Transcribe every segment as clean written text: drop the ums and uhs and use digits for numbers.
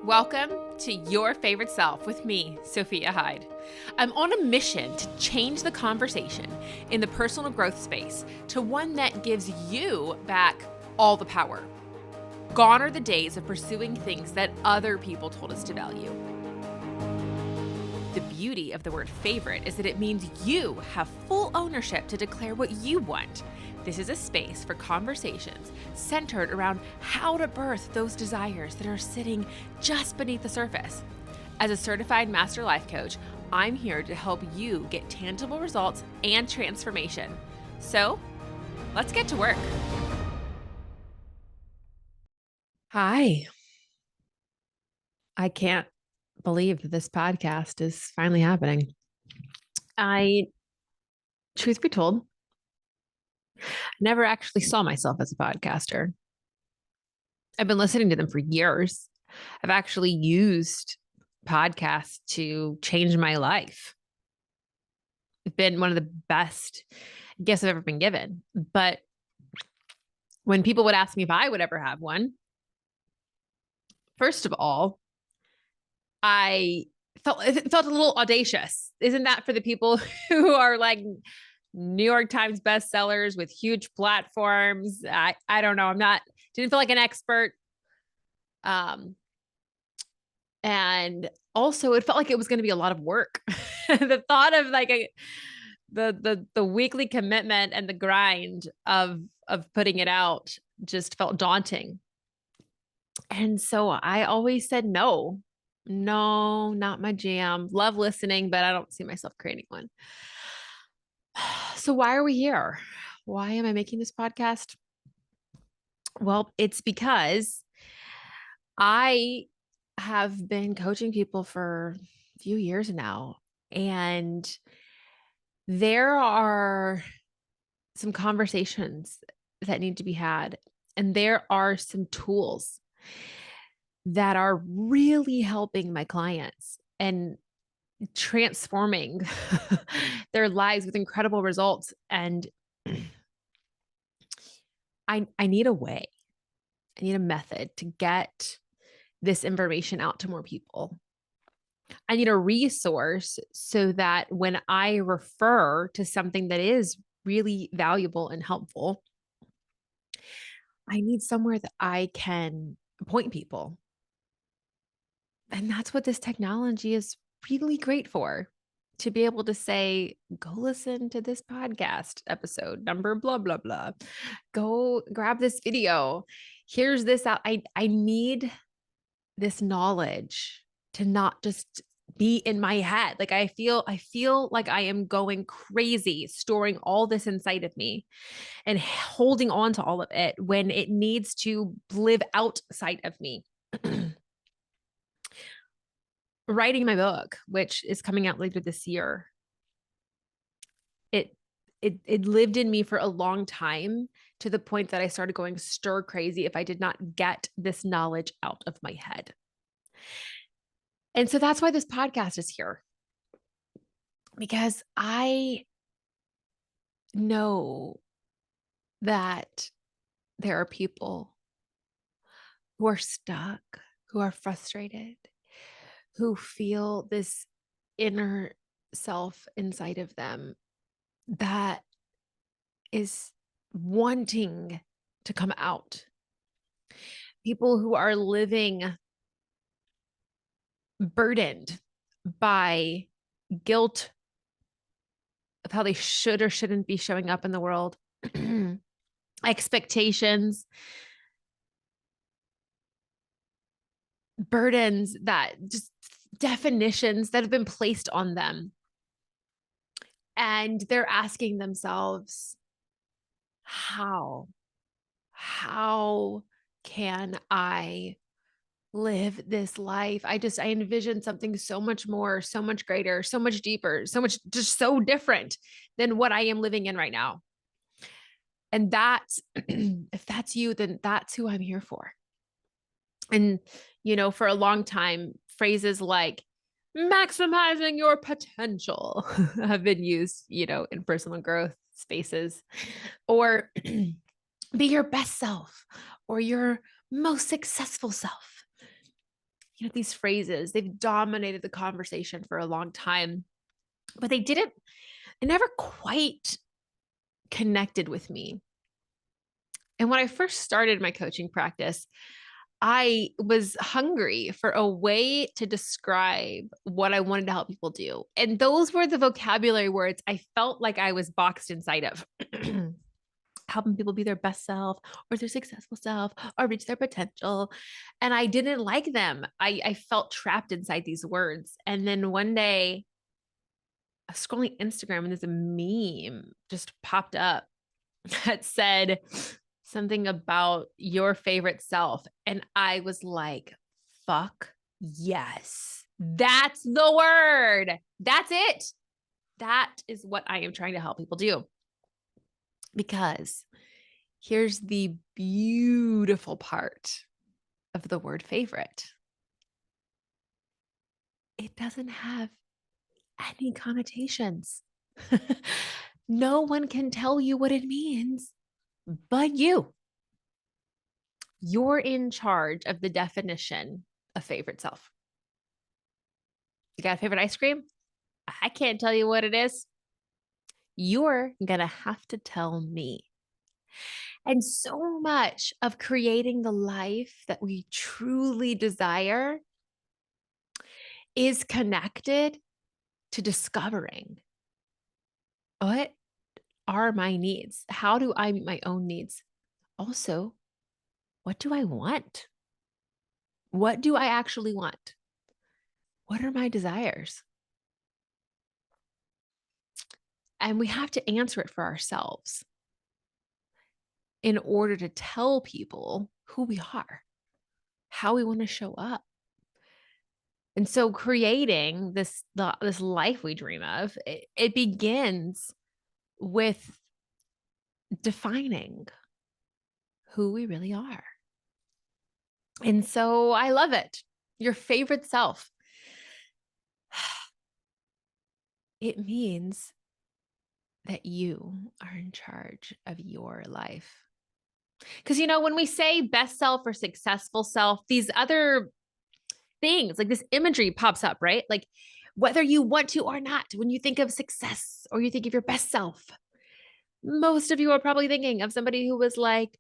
Welcome to Your Favorite Self with me, Sophia Hyde. I'm on a mission to change the conversation in the personal growth space to one that gives you back all the power. Gone are the days of pursuing things that other people told us to value. The beauty of the word favorite is that it means you have full ownership to declare what you want. This is a space for conversations centered around how to birth those desires that are sitting just beneath the surface. As a certified master life coach, I'm here to help you get tangible results and transformation. So, let's get to work. Hi. I can't believe that this podcast is finally happening. Truth be told, never actually saw myself as a podcaster. I've been listening to them for years. I've actually used podcasts to change my life. It's been one of the best gifts I've ever been given. But when people would ask me if I would ever have one, first of all, it felt a little audacious. Isn't that for the people who are like New York Times bestsellers with huge platforms? I don't know. Didn't feel like an expert. And also it felt like it was going to be a lot of work. The thought of like the weekly commitment and the grind of putting it out just felt daunting. And so I always said, no, not my jam. Love listening, but I don't see myself creating one. So why are we here? Why am I making this podcast? Well, it's because I have been coaching people for a few years now, and there are some conversations that need to be had, and there are some tools that are really helping my clients and transforming their lives with incredible results. And I need a way. I need a method to get this information out to more people. I need a resource so that when I refer to something that is really valuable and helpful, I need somewhere that I can point people. And that's what this technology is really great for. To be able to say, go listen to this podcast episode number, blah, blah, blah. Go grab this video. Here's this out. I need this knowledge to not just be in my head. Like I feel like I am going crazy storing all this inside of me and holding on to all of it when it needs to live outside of me. Writing my book, which is coming out later this year, it lived in me for a long time, to the point that I started going stir crazy if I did not get this knowledge out of my head. And so that's why this podcast is here, because I know that there are people who are stuck, who are frustrated, who feel this inner self inside of them that is wanting to come out. People who are living burdened by guilt of how they should or shouldn't be showing up in the world, expectations, burdens, that just definitions that have been placed on them. And they're asking themselves, how can I live this life? I envision something so much more, so much greater, so much deeper, so much, just so different than what I am living in right now. And that's, if that's you, then that's who I'm here for. And, for a long time, phrases like maximizing your potential have been used, in personal growth spaces, or be your best self or your most successful self. these phrases, they've dominated the conversation for a long time, but they never quite connected with me. And when I first started my coaching practice, I was hungry for a way to describe what I wanted to help people do. And those were the vocabulary words I felt like I was boxed inside of. Helping people be their best self or their successful self or reach their potential. And I didn't like them. I felt trapped inside these words. And then one day, I was scrolling Instagram and there's a meme just popped up that said something about your favorite self. And I was like, fuck yes. That's the word. That's it. That is what I am trying to help people do. Because here's the beautiful part of the word favorite. It doesn't have any connotations. No one can tell you what it means but you. You're in charge of the definition of favorite self. You got a favorite ice cream? I can't tell you what it is. You're going to have to tell me. And so much of creating the life that we truly desire is connected to discovering what are my needs? How do I meet my own needs? Also, what do I want? What do I actually want? What are my desires? And we have to answer it for ourselves in order to tell people who we are, how we want to show up. And so creating this life we dream of, it begins with defining who we really are. And so I love it. Your favorite self. It means that you are in charge of your life. Because, when we say best self or successful self, these other things like this imagery pops up, right? Like whether you want to or not, when you think of success or you think of your best self, most of you are probably thinking of somebody who was like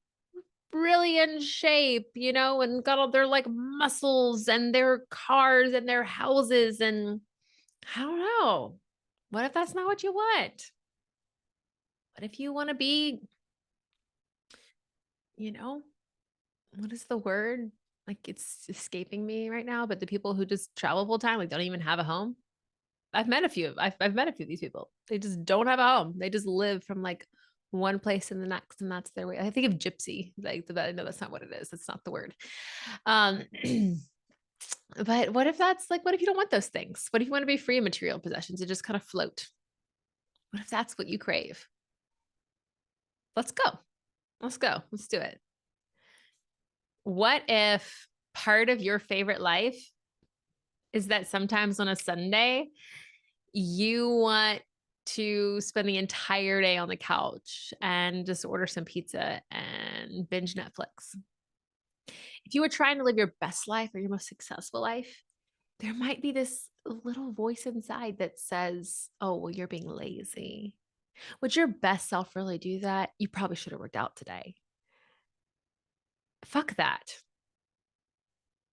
really in shape, and got all their like muscles and their cars and their houses. And I don't know. What if that's not what you want? What if you want to be, what is the word? Like it's escaping me right now, but the people who just travel full time, like don't even have a home. I've met a few. I've met a few of these people. They just don't have a home. They just live from like one place in the next, and that's their way. I think of gypsy. Like, no, that's not what it is. That's not the word. But what if that's like, what if you don't want those things? What if you want to be free of material possessions and just kind of float? What if that's what you crave? Let's go. Let's go. Let's do it. What if part of your favorite life is that sometimes on a Sunday, you want to spend the entire day on the couch and just order some pizza and binge Netflix? If you were trying to live your best life or your most successful life, there might be this little voice inside that says, oh, well, you're being lazy. Would your best self really do that? You probably should have worked out today. Fuck that.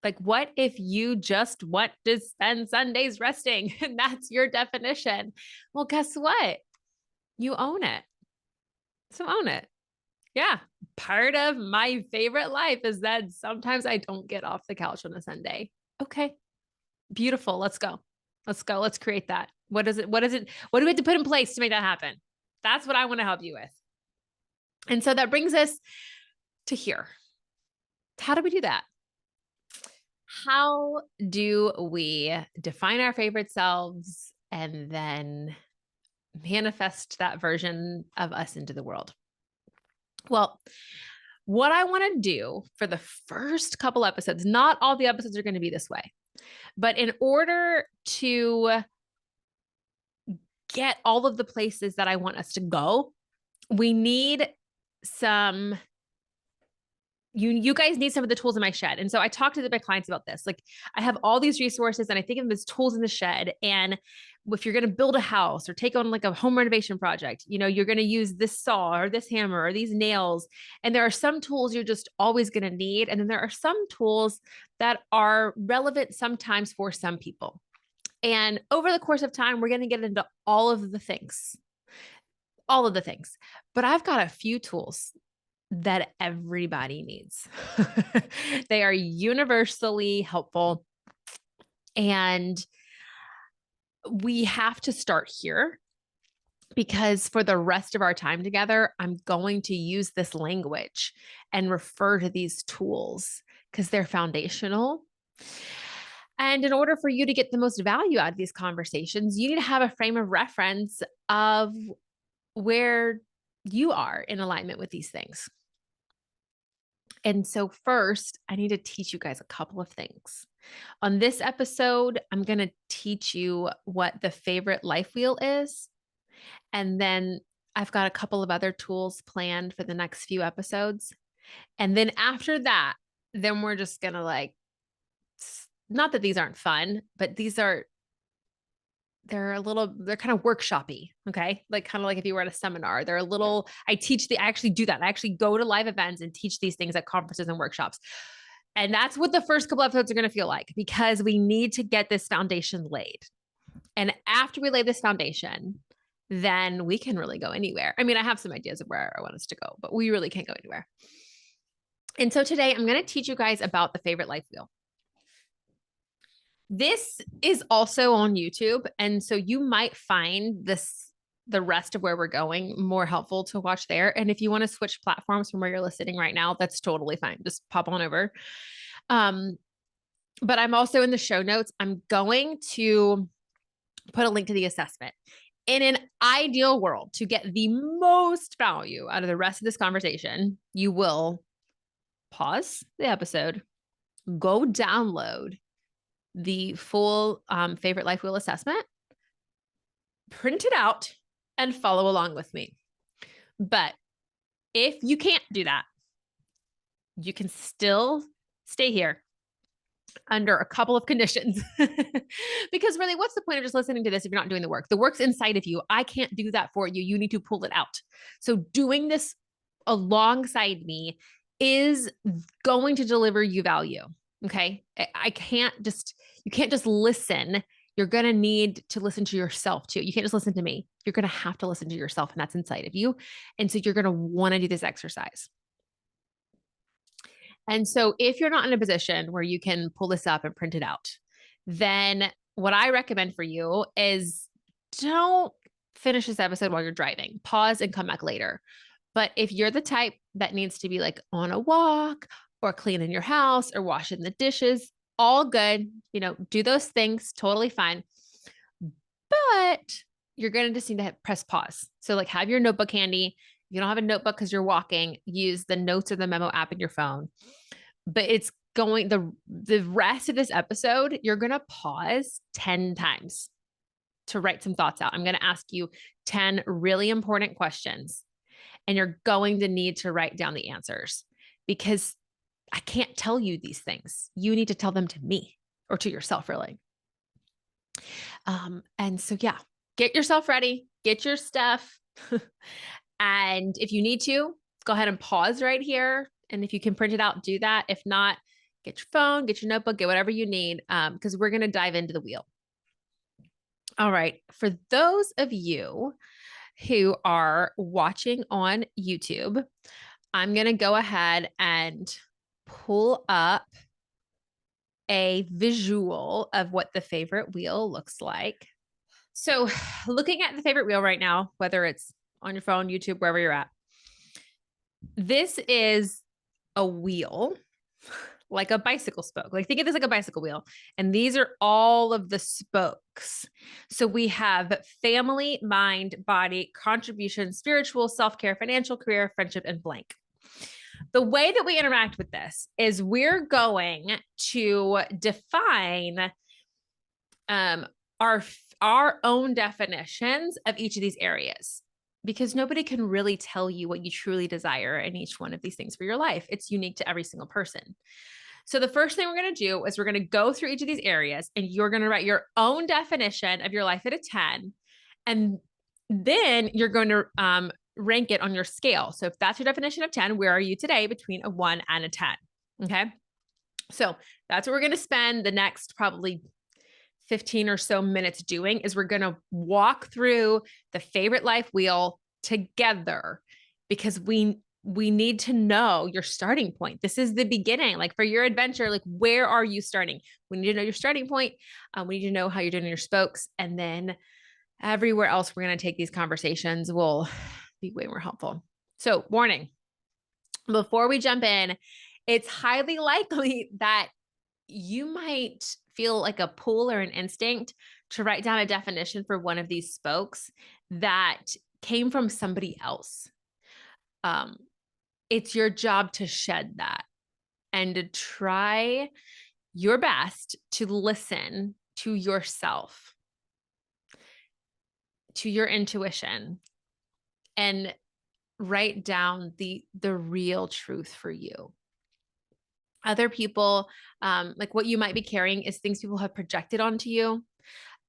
Like, what if you just want to spend Sundays resting and that's your definition? Well, guess what? You own it. So own it. Yeah. Part of my favorite life is that sometimes I don't get off the couch on a Sunday. Okay. Beautiful. Let's go. Let's go. Let's create that. What is it? What is it? What do we have to put in place to make that happen? That's what I want to help you with. And so that brings us to here. How do we do that? How do we define our favorite selves and then manifest that version of us into the world? Well, what I want to do for the first couple episodes, not all the episodes are going to be this way, but in order to get all of the places that I want us to go, we need some you guys need some of the tools in my shed. And so I talked to my clients about this. Like, I have all these resources and I think of them as tools in the shed. And if you're going to build a house or take on like a home renovation project, you're going to use this saw or this hammer or these nails. And there are some tools you're just always going to need. And then there are some tools that are relevant sometimes for some people. And over the course of time, we're going to get into all of the things. But I've got a few tools that everybody needs. They are universally helpful. And we have to start here because for the rest of our time together, I'm going to use this language and refer to these tools because they're foundational. And in order for you to get the most value out of these conversations, you need to have a frame of reference of where you are in alignment with these things. And so first, I need to teach you guys a couple of things. On this episode, I'm going to teach you what the favorite life wheel is. And then I've got a couple of other tools planned for the next few episodes. And then after that, then we're just going to not that these aren't fun, but they're kind of workshoppy. Okay. Like kind of like if you were at a seminar, I actually do that. I actually go to live events and teach these things at conferences and workshops. And that's what the first couple episodes are going to feel like, because we need to get this foundation laid. And after we lay this foundation, then we can really go anywhere. I mean, I have some ideas of where I want us to go, but we really can't go anywhere. And so today I'm going to teach you guys about the favorite life wheel. This is also on YouTube. And so you might find the rest of where we're going more helpful to watch there. And if you want to switch platforms from where you're listening right now, that's totally fine. Just pop on over. But I'm also in the show notes. I'm going to put a link to the assessment. In an ideal world, to get the most value out of the rest of this conversation, you will pause the episode, go download the full favorite life wheel assessment, print it out, and follow along with me. But if you can't do that, you can still stay here under a couple of conditions. Because really, what's the point of just listening to this if you're not doing the work? The work's inside of you. I can't do that for you. You need to pull it out. So doing this alongside me is going to deliver you value. Okay. You can't just listen. You're going to need to listen to yourself too. You can't just listen to me. You're going to have to listen to yourself, and that's inside of you. And so you're going to want to do this exercise. And so if you're not in a position where you can pull this up and print it out, then what I recommend for you is don't finish this episode while you're driving. Pause and come back later. But if you're the type that needs to be like on a walk or cleaning your house or washing the dishes, all good, do those things, totally fine. But you're going to just need to press pause. So like have your notebook handy. If you don't have a notebook because you're walking, use the notes or the memo app in your phone. But it's going, the rest of this episode, you're going to pause 10 times to write some thoughts out. I'm going to ask you 10 really important questions, and you're going to need to write down the answers, because I can't tell you these things. You need to tell them to me or to yourself, really. And so, yeah, get yourself ready, get your stuff. And if you need to, go ahead and pause right here. And if you can print it out, do that. If not, get your phone, get your notebook, get whatever you need, because we're going to dive into the wheel. All right. For those of you who are watching on YouTube, I'm going to go ahead and pull up a visual of what the favorite wheel looks like. So looking at the favorite wheel right now, whether it's on your phone, YouTube, wherever you're at, this is a wheel, like a bicycle spoke. Like think of this like a bicycle wheel. And these are all of the spokes. So we have family, mind, body, contribution, spiritual, self-care, financial, career, friendship, and blank. The way that we interact with this is we're going to define our own definitions of each of these areas. because nobody can really tell you what you truly desire in each one of these things for your life. It's unique to every single person. So the first thing we're going to do is we're going to go through each of these areas and you're going to write your own definition of your life at a 10. And then you're going to rank it on your scale. So if that's your definition of 10, where are you today between a 1 and a 10? Okay. So that's what we're going to spend the next probably 15 or so minutes doing is we're going to walk through the favorite life wheel together because we need to know your starting point. This is the beginning. Like for your adventure, like where are you starting? We need to know your starting point. We need to know how you're doing your spokes. And then everywhere else we're going to take these conversations will be way more helpful. So warning, before we jump in, it's highly likely that you might feel like a pull or an instinct to write down a definition for one of these spokes that came from somebody else. It's your job to shed that and to try your best to listen to yourself, to your intuition, and write down the real truth for you. Other people, like what you might be carrying is things people have projected onto you,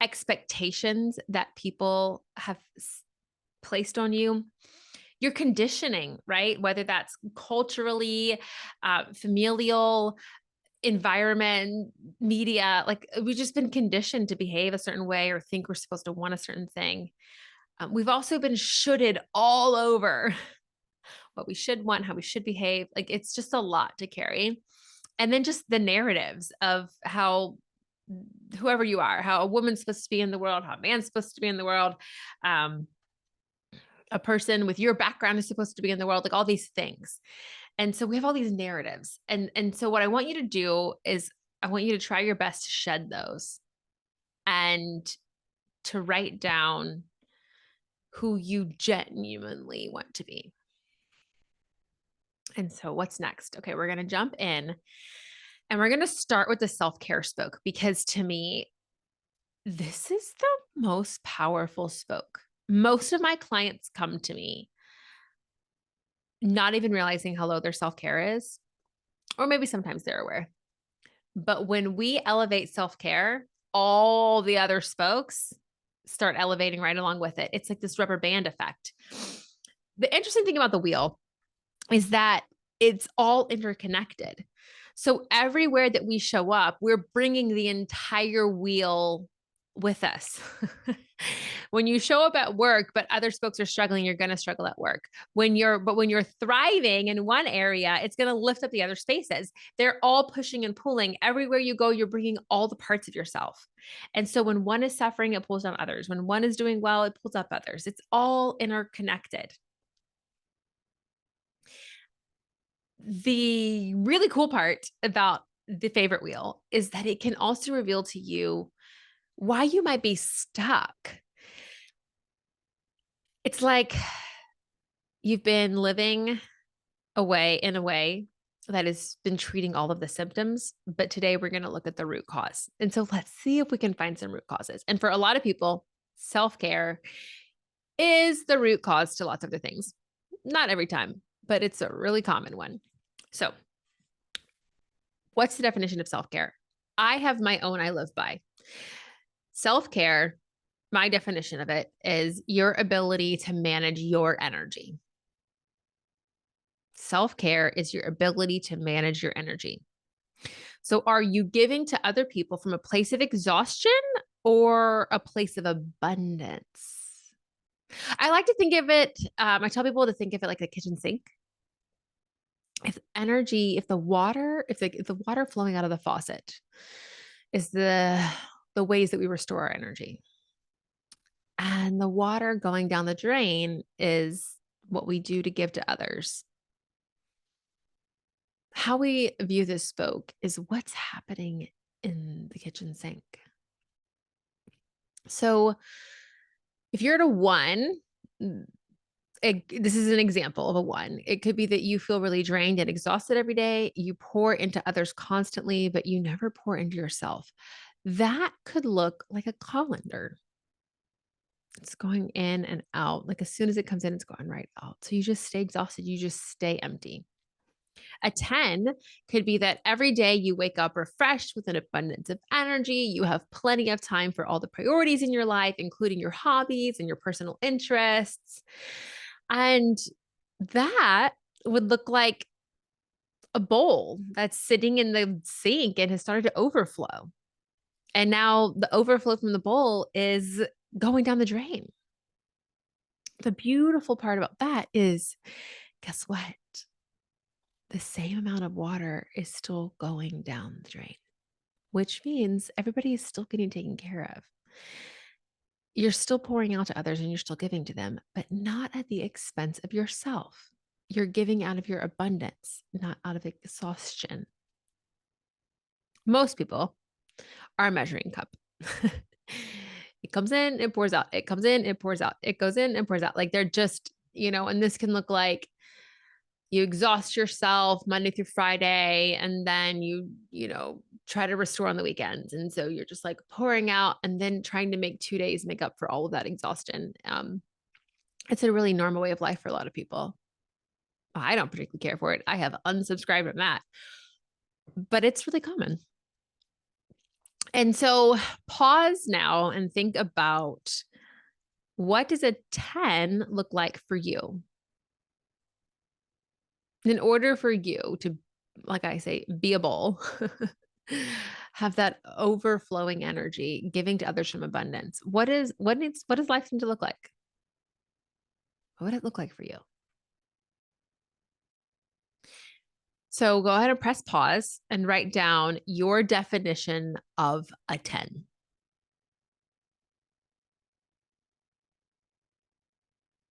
expectations that people have placed on you, your conditioning, right? Whether that's culturally, familial, environment, media, like we've just been conditioned to behave a certain way or think we're supposed to want a certain thing. We've also been shoulded all over what we should want, how we should behave. Like it's just a lot to carry. And then just the narratives of how whoever you are, how a woman's supposed to be in the world, how a man's supposed to be in the world, a person with your background is supposed to be in the world, like all these things. And so we have all these narratives. And so what I want you to do is I want you to try your best to shed those and to write down who you genuinely want to be. And so what's next? Okay, we're going to jump in and we're going to start with the self-care spoke because to me, this is the most powerful spoke. Most of my clients come to me not even realizing how low their self-care is, or maybe sometimes they're aware. But when we elevate self-care, all the other spokes start elevating right along with it. It's like this rubber band effect. The interesting thing about the wheel is that it's all interconnected. So everywhere that we show up, we're bringing the entire wheel with us. When you show up at work, but other spokes are struggling, you're going to struggle at work. When you're thriving in one area, it's going to lift up the other spaces. They're all pushing and pulling. Everywhere you go, you're bringing all the parts of yourself. And so when one is suffering, it pulls down others. When one is doing well, it pulls up others. It's all interconnected. The really cool part about the favorite wheel is that it can also reveal to you why you might be stuck. It's like you've been living in a way that has been treating all of the symptoms, but today we're going to look at the root cause. And so let's see if we can find some root causes. And for a lot of people, self-care is the root cause to lots of other things. Not every time, but it's a really common one. So what's the definition of self-care? I have my own I live by. Self-care, my definition of it is your ability to manage your energy. Self-care is your ability to manage your energy. So are you giving to other people from a place of exhaustion or a place of abundance? I like to think of it, I tell people to think of it like a kitchen sink. If the water flowing out of the faucet is the ways that we restore our energy. And the water going down the drain is what we do to give to others. How we view this spoke is what's happening in the kitchen sink. So if you're at a 1, this is an example of a 1. It could be that you feel really drained and exhausted every day. You pour into others constantly, but you never pour into yourself. That could look like a colander. It's going in and out. Like as soon as it comes in, it's going right out. So you just stay exhausted. You just stay empty. A 10 could be that every day you wake up refreshed with an abundance of energy. You have plenty of time for all the priorities in your life, including your hobbies and your personal interests. And that would look like a bowl that's sitting in the sink and has started to overflow. And now the overflow from the bowl is going down the drain. The beautiful part about that is, guess what? The same amount of water is still going down the drain, which means everybody is still getting taken care of. You're still pouring out to others and you're still giving to them, but not at the expense of yourself. You're giving out of your abundance, not out of exhaustion. Most people are a measuring cup. It comes in, it pours out. It comes in, it pours out. It goes in and pours out. Like they're just, and this can look like you exhaust yourself Monday through Friday, and then you try to restore on the weekends. And so you're just like pouring out and then trying to make 2 days make up for all of that exhaustion. It's a really normal way of life for a lot of people. I don't particularly care for it. I have unsubscribed from that, but it's really common. And so pause now and think about, what does a 10 look like for you? In order for you to, like I say, be a bowl, have that overflowing energy, giving to others from abundance. What does life need to look like? What would it look like for you? So go ahead and press pause and write down your definition of a 10.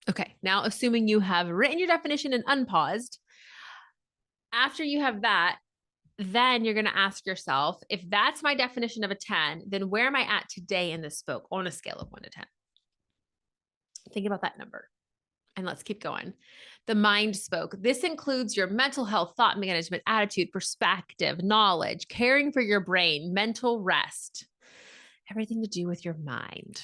Okay, now assuming you have written your definition and unpaused, after you have that, then you're going to ask yourself, if that's my definition of a 10, then where am I at today in this book on a scale of 1 to 10? Think about that number. And let's keep going. The mind spoke. This includes your mental health, thought management, attitude, perspective, knowledge, caring for your brain, mental rest, everything to do with your mind.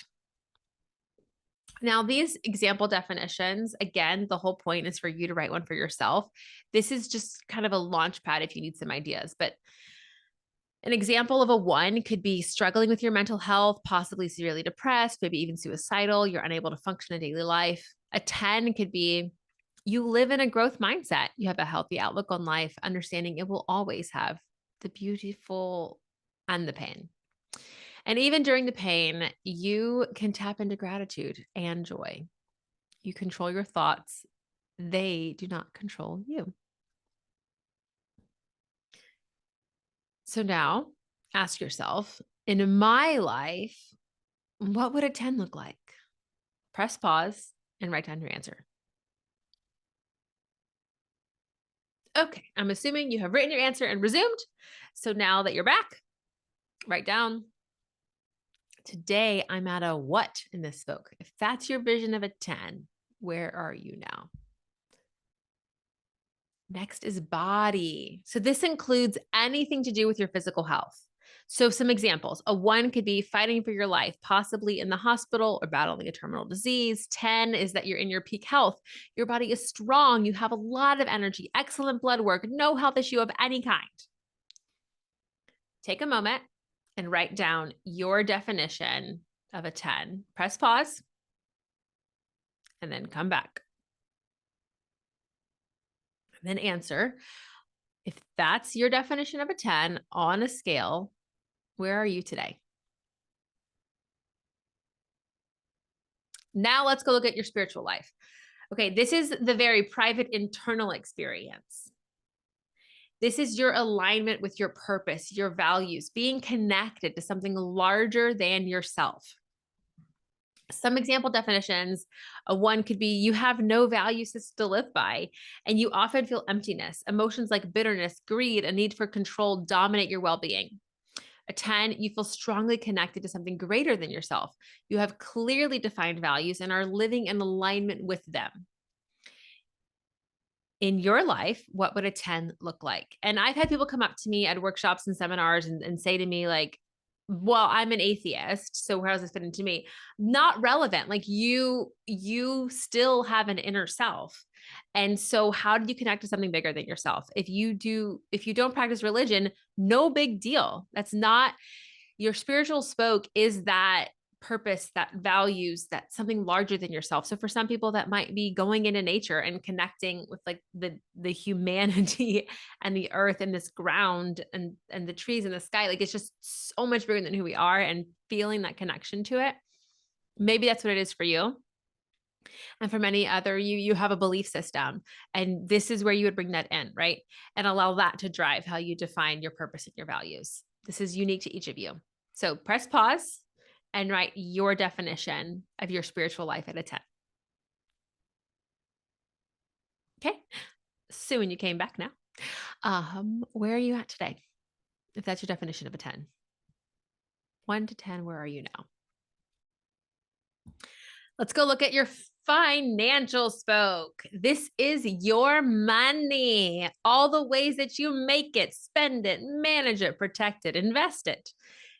Now, these example definitions, again, the whole point is for you to write one for yourself. This is just kind of a launch pad if you need some ideas, but an example of a 1 could be struggling with your mental health, possibly severely depressed, maybe even suicidal. You're unable to function in daily life. A 10 could be, you live in a growth mindset. You have a healthy outlook on life, understanding it will always have the beautiful and the pain. And even during the pain, you can tap into gratitude and joy. You control your thoughts. They do not control you. So now ask yourself, in my life, what would a 10 look like? Press pause and write down your answer. Okay, I'm assuming you have written your answer and resumed. So now that you're back, write down, today I'm at a what in this book? If that's your vision of a 10, where are you now? Next is body. So this includes anything to do with your physical health. So some examples, a 1 could be fighting for your life, possibly in the hospital or battling a terminal disease. 10 is that you're in your peak health. Your body is strong. You have a lot of energy, excellent blood work, no health issue of any kind. Take a moment and write down your definition of a 10. Press pause and then come back. And then answer. If that's your definition of a 10 on a scale, where are you today? Now let's go look at your spiritual life. Okay, this is the very private internal experience. This is your alignment with your purpose, your values, being connected to something larger than yourself. Some example definitions, a 1 could be, you have no value system to live by, and you often feel emptiness. Emotions like bitterness, greed, a need for control dominate your well-being. A 10, you feel strongly connected to something greater than yourself. You have clearly defined values and are living in alignment with them. In your life, what would a 10 look like? And I've had people come up to me at workshops and seminars and say to me, like, well, I'm an atheist, so how does this fit into me? Not relevant. Like you still have an inner self. And so how do you connect to something bigger than yourself? If you don't practice religion, no big deal. That's not your spiritual spoke is that purpose, that values, that something larger than yourself. So for some people that might be going into nature and connecting with like the humanity and the earth and this ground and the trees and the sky. Like it's just so much bigger than who we are and feeling that connection to it. Maybe that's what it is for you. And for many other you have a belief system and this is where you would bring that in, right? And allow that to drive how you define your purpose and your values. This is unique to each of you. So press pause and write your definition of your spiritual life at a 10. Okay. So when you came back now, where are you at today? If that's your definition of a 10. 1 to 10, where are you now? Let's go look at your financial spoke. This is your money. All the ways that you make it, spend it, manage it, protect it, invest it.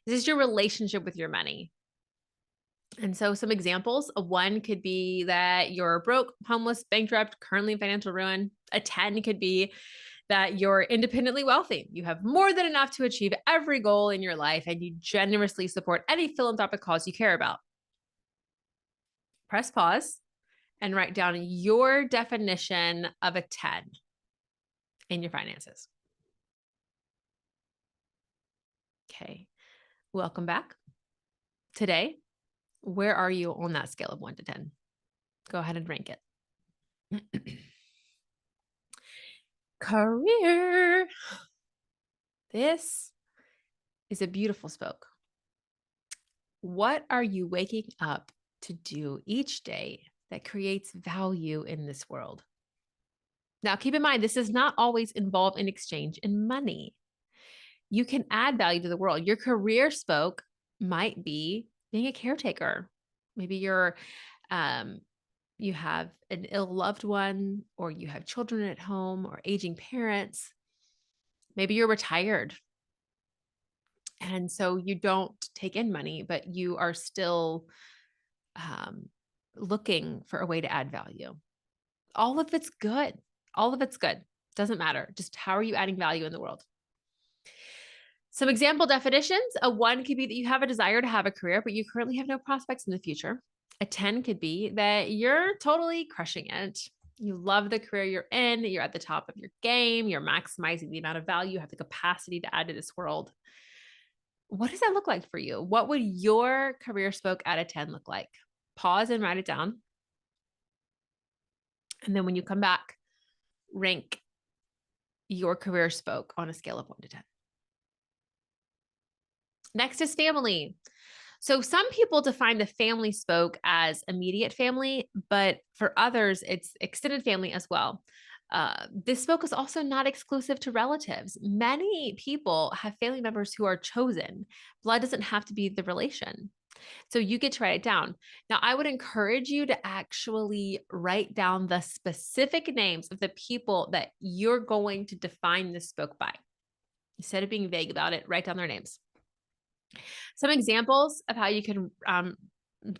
This is your relationship with your money. And so some examples of one could be that you're broke, homeless, bankrupt, currently in financial ruin. A 10 could be that you're independently wealthy. You have more than enough to achieve every goal in your life and you generously support any philanthropic cause you care about. Press pause and write down your definition of a 10 in your finances. Okay, welcome back. Today, where are you on that scale of 1 to 10? Go ahead and rank it. Career. This is a beautiful spoke. What are you waking up to do each day that creates value in this world? Now, keep in mind, this does not always involve an exchange in money. You can add value to the world. Your career spoke might be being a caretaker. Maybe you have an ill loved one, or you have children at home, or aging parents. Maybe you're retired. And so you don't take in money, but you are still looking for a way to add value. All of it's good. All of it's good. Doesn't matter. Just how are you adding value in the world? Some example definitions. A 1 could be that you have a desire to have a career, but you currently have no prospects in the future. A 10 could be that you're totally crushing it. You love the career you're in. You're at the top of your game. You're maximizing the amount of value you have the capacity to add to this world. What does that look like for you? What would your career spoke out of 10 look like? Pause and write it down. And then when you come back, rank your career spoke on a scale of 1 to 10. Next is family. So some people define the family spoke as immediate family, but for others, it's extended family as well. This spoke is also not exclusive to relatives. Many people have family members who are chosen. Blood doesn't have to be the relation. So you get to write it down. Now, I would encourage you to actually write down the specific names of the people that you're going to define this spoke by. Instead of being vague about it, write down their names. Some examples of how you can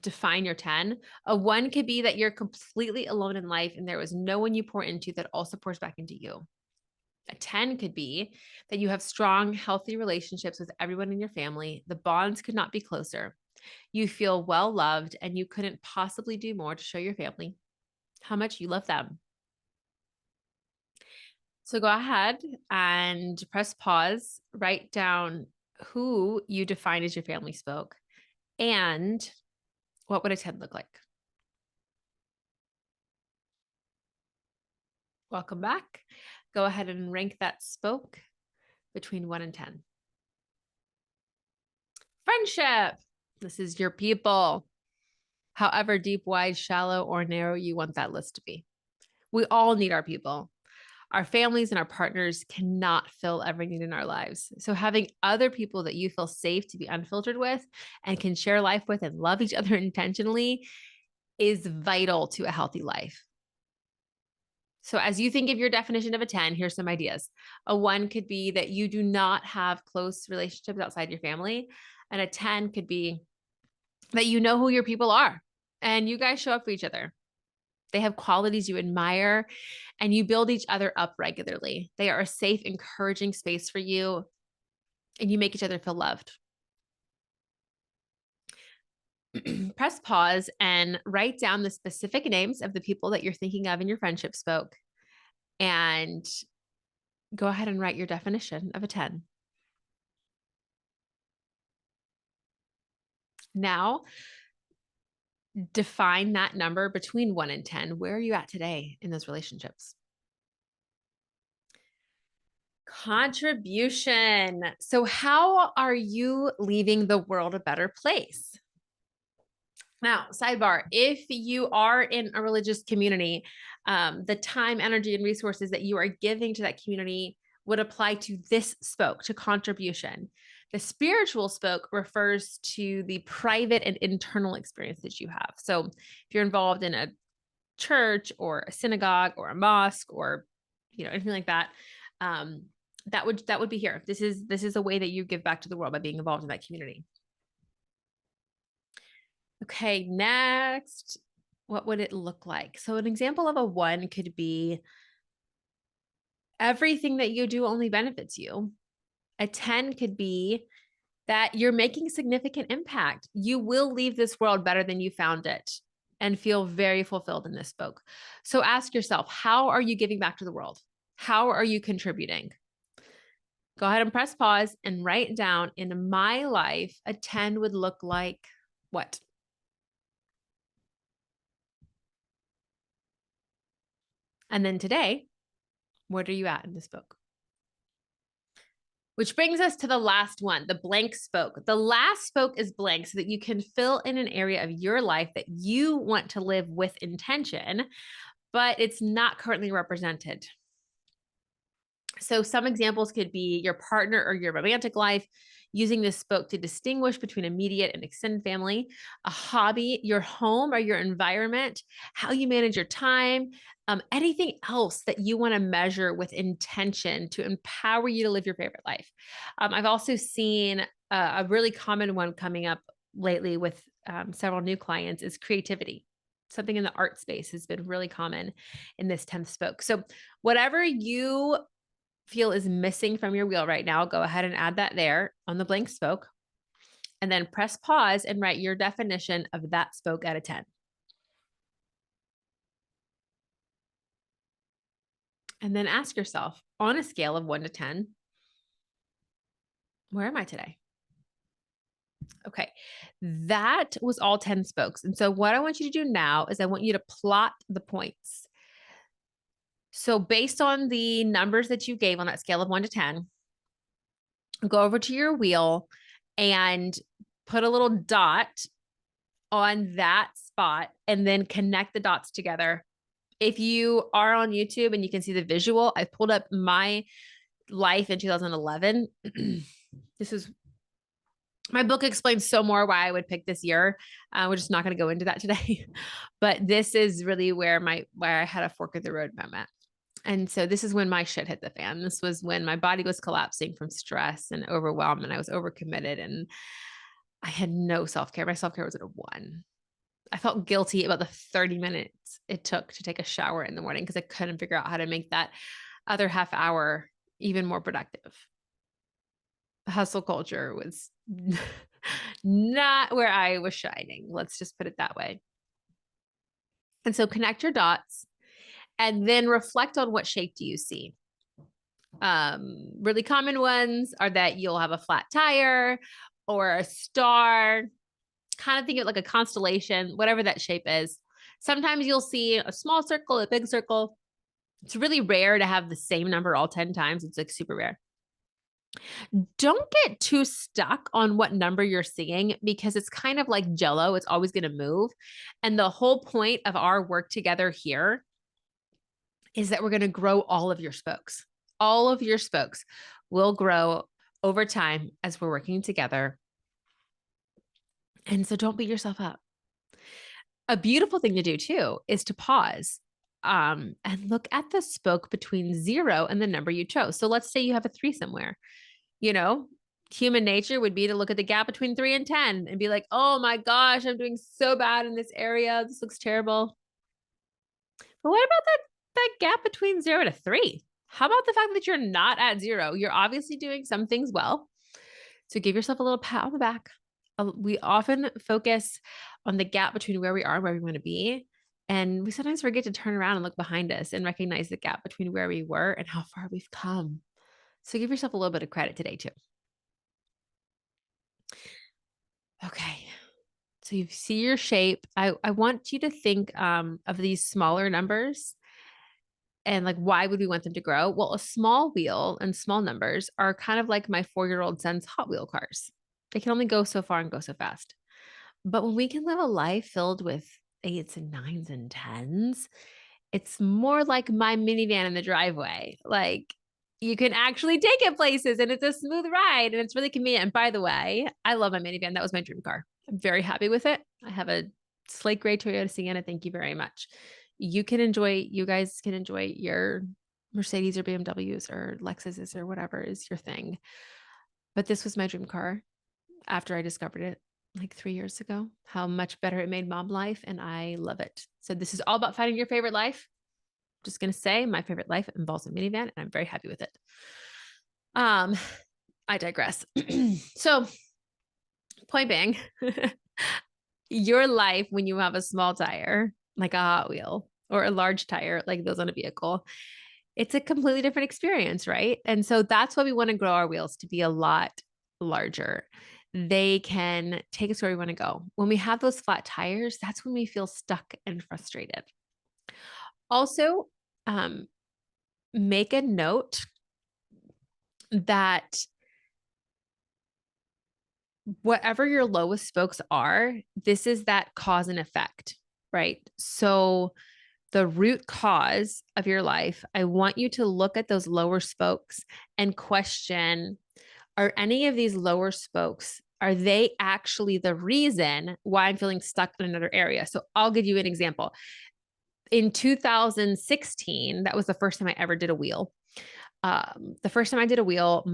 define your 10. A 1 could be that you're completely alone in life and there was no one you pour into that also pours back into you. A 10 could be that you have strong, healthy relationships with everyone in your family. The bonds could not be closer. You feel well loved and you couldn't possibly do more to show your family how much you love them. So go ahead and press pause, write down who you define as your family spoke and what would a 10 look like? Welcome back. Go ahead and rank that spoke between 1 and 10. Friendship. This is your people. However deep, wide, shallow, or narrow you want that list to be. We all need our people. Our families and our partners cannot fill every need in our lives. So having other people that you feel safe to be unfiltered with and can share life with and love each other intentionally is vital to a healthy life. So as you think of your definition of a 10, here's some ideas. A 1 could be that you do not have close relationships outside your family. And a 10 could be that you know who your people are and you guys show up for each other. They have qualities you admire and you build each other up regularly. They are a safe, encouraging space for you and you make each other feel loved. Press pause and write down the specific names of the people that you're thinking of in your friendship spoke and go ahead and write your definition of a 10. Now, define that number between 1 and 10. Where are you at today in those relationships? Contribution. So, how are you leaving the world a better place? Now, sidebar, if you are in a religious community, the time, energy, and resources that you are giving to that community would apply to this spoke, to contribution. The spiritual spoke refers to the private and internal experience that you have. So if you're involved in a church or a synagogue or a mosque or anything like that, that would be here. This is a way that you give back to the world by being involved in that community. Okay, next, what would it look like? So an example of a 1 could be everything that you do only benefits you. A 10 could be that you're making significant impact. You will leave this world better than you found it and feel very fulfilled in this spoke. So ask yourself, how are you giving back to the world? How are you contributing? Go ahead and press pause and write down, in my life, a 10 would look like what? And then today, what are you at in this book? Which brings us to the last one, the blank spoke. The last spoke is blank so that you can fill in an area of your life that you want to live with intention, but it's not currently represented. So some examples could be your partner or your romantic life, using this spoke to distinguish between immediate and extended family, a hobby, your home or your environment, how you manage your time, anything else that you want to measure with intention to empower you to live your favorite life. I've also seen a really common one coming up lately with several new clients is creativity. Something in the art space has been really common in this 10th spoke. So whatever you feel is missing from your wheel right now, go ahead and add that there on the blank spoke, and then press pause and write your definition of that spoke out of 10. And then ask yourself, on a scale of 1 to 10, where am I today? Okay, that was all 10 spokes. And so what I want you to do now is I want you to plot the points. So based on the numbers that you gave on that scale of 1 to 10, go over to your wheel and put a little dot on that spot and then connect the dots together. If you are on YouTube and you can see the visual, I pulled up my life in 2011. This is my book explains so more why I would pick this year. We're just not going to go into that today, but this is really where I had a fork of the road moment. And so this is when my shit hit the fan. This was when my body was collapsing from stress and overwhelm, and I was overcommitted and I had no self-care. My self-care was at a 1. I felt guilty about the 30 minutes it took to take a shower in the morning because I couldn't figure out how to make that other half hour even more productive. Hustle culture was not where I was shining. Let's just put it that way. And so connect your dots and then reflect on what shape do you see. Really common ones are that you'll have a flat tire or a star. Kind of think of it like a constellation, whatever that shape is. Sometimes you'll see a small circle, a big circle. It's really rare to have the same number all 10 times. It's like super rare. Don't get too stuck on what number you're seeing because it's kind of like Jello. It's always going to move. And the whole point of our work together here is that we're going to grow all of your spokes. All of your spokes will grow over time as we're working together. And so don't beat yourself up. A beautiful thing to do too is to pause and look at the spoke between 0 and the number you chose. So let's say you have a 3 somewhere, Human nature would be to look at the gap between 3 and 10 and be like, oh my gosh, I'm doing so bad in this area. This looks terrible. But what about that gap between 0 to 3? How about the fact that you're not at 0? You're obviously doing some things well. So give yourself a little pat on the back. We often focus on the gap between where we are and where we want to be. And we sometimes forget to turn around and look behind us and recognize the gap between where we were and how far we've come. So give yourself a little bit of credit today, too. Okay. So you see your shape. I want you to think of these smaller numbers and like, why would we want them to grow? Well, a small wheel and small numbers are kind of like my 4-year-old son's Hot Wheel cars. They can only go so far and go so fast. But when we can live a life filled with 8s and 9s and 10s, it's more like my minivan in the driveway. Like, you can actually take it places and it's a smooth ride and it's really convenient. And by the way, I love my minivan. That was my dream car. I'm very happy with it. I have a slate gray Toyota Sienna. Thank you very much. You guys can enjoy your Mercedes or BMWs or Lexuses or whatever is your thing. But this was my dream car after I discovered it like 3 years ago, how much better it made mom life. And I love it. So this is all about finding your favorite life. Just going to say my favorite life involves a minivan and I'm very happy with it. I digress. So point being, your life, when you have a small tire, like a Hot Wheel, or a large tire, like those on a vehicle, it's a completely different experience, right? And so that's why we want to grow our wheels to be a lot larger. They can take us where we want to go. When we have those flat tires, that's when we feel stuck and frustrated. Also, make a note that whatever your lowest spokes are, this is that cause and effect, right? So the root cause of your life, I want you to look at those lower spokes and question, are any of these lower spokes, are they actually the reason why I'm feeling stuck in another area? So I'll give you an example. In 2016, that was the first time I ever did a wheel. The first time I did a wheel,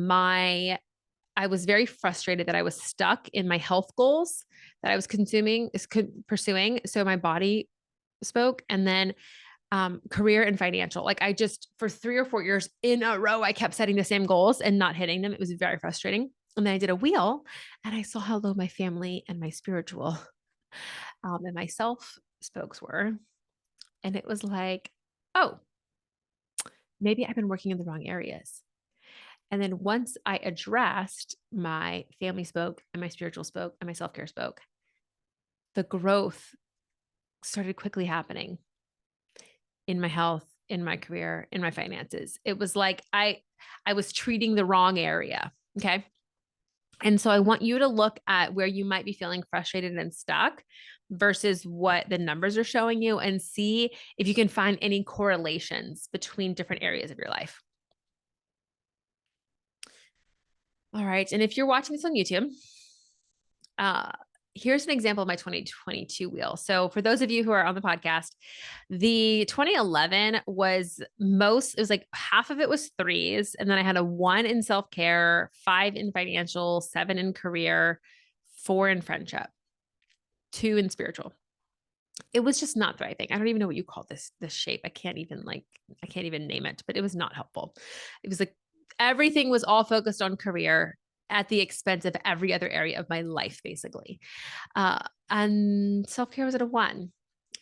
I was very frustrated that I was stuck in my health goals that I was pursuing. So my body spoke, and then career and financial. Like, I just, for 3 or 4 years in a row, I kept setting the same goals and not hitting them. It was very frustrating. And then I did a wheel and I saw how low my family and my spiritual and my self spokes were. And it was like, oh, maybe I've been working in the wrong areas. And then once I addressed my family spoke and my spiritual spoke and my self-care spoke, the growth started quickly happening in my health, in my career, in my finances. It was like I was treating the wrong area. Okay. And so I want you to look at where you might be feeling frustrated and stuck versus what the numbers are showing you, and see if you can find any correlations between different areas of your life. All right. And if you're watching this on YouTube, here's an example of my 2022 wheel. So for those of you who are on the podcast, the 2011 it was like half of it was 3s. And then I had a 1 in self-care, 5 in financial, 7 in career, 4 in friendship, 2 in spiritual. It was just not thriving. I don't even know what you call this shape. I can't even name it, but it was not helpful. It was like everything was all focused on career at the expense of every other area of my life, basically. And self-care was at a 1.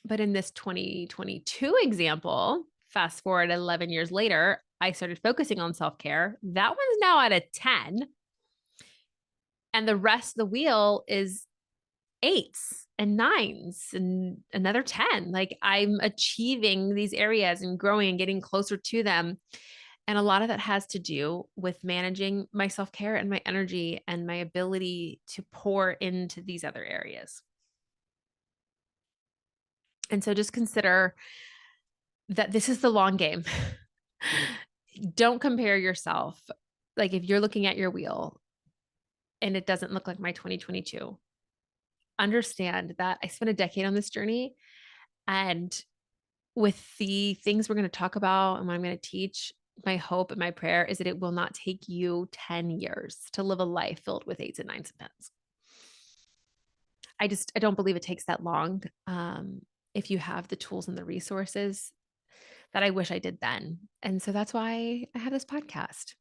But in this 2022 example, fast forward 11 years later, I started focusing on self-care. That one's now at a 10. And the rest of the wheel is 8s and 9s and another 10. Like, I'm achieving these areas and growing and getting closer to them. And a lot of that has to do with managing my self-care and my energy and my ability to pour into these other areas. And so just consider that this is the long game. Don't compare yourself. Like, if you're looking at your wheel and it doesn't look like my 2022, understand that I spent a decade on this journey, and with the things we're going to talk about and what I'm going to teach, my hope and my prayer is that it will not take you 10 years to live a life filled with eights and nines and tens. I don't believe it takes that long. If you have the tools and the resources that I wish I did then. And so that's why I have this podcast.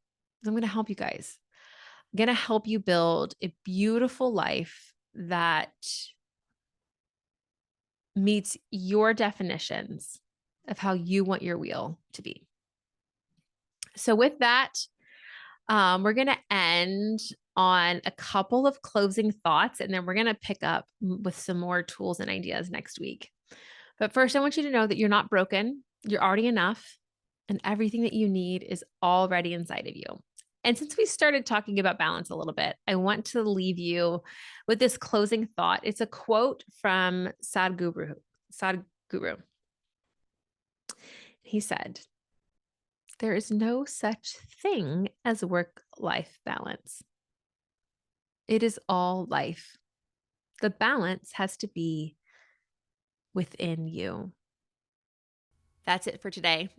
I'm going to help you guys. I'm going to help you build a beautiful life that meets your definitions of how you want your wheel to be. So with that, we're going to end on a couple of closing thoughts, and then we're going to pick up with some more tools and ideas next week. But first, I want you to know that you're not broken. You're already enough, and everything that you need is already inside of you. And since we started talking about balance a little bit, I want to leave you with this closing thought. It's a quote from Sadhguru. He said, "There is no such thing as work-life balance. It is all life. The balance has to be within you." That's it for today.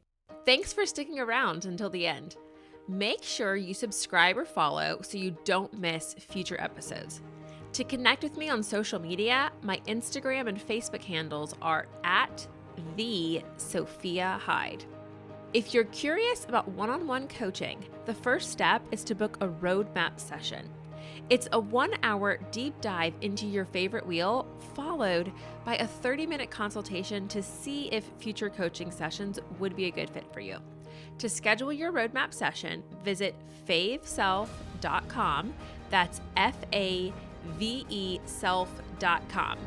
Thanks for sticking around until the end. Make sure you subscribe or follow so you don't miss future episodes. To connect with me on social media, my Instagram and Facebook handles are at the Sophia Hyde. If you're curious about one-on-one coaching, the first step is to book a roadmap session. It's a 1-hour deep dive into your favorite wheel, followed by a 30-minute consultation to see if future coaching sessions would be a good fit for you. To schedule your roadmap session, visit faveself.com. That's FAVE self.com.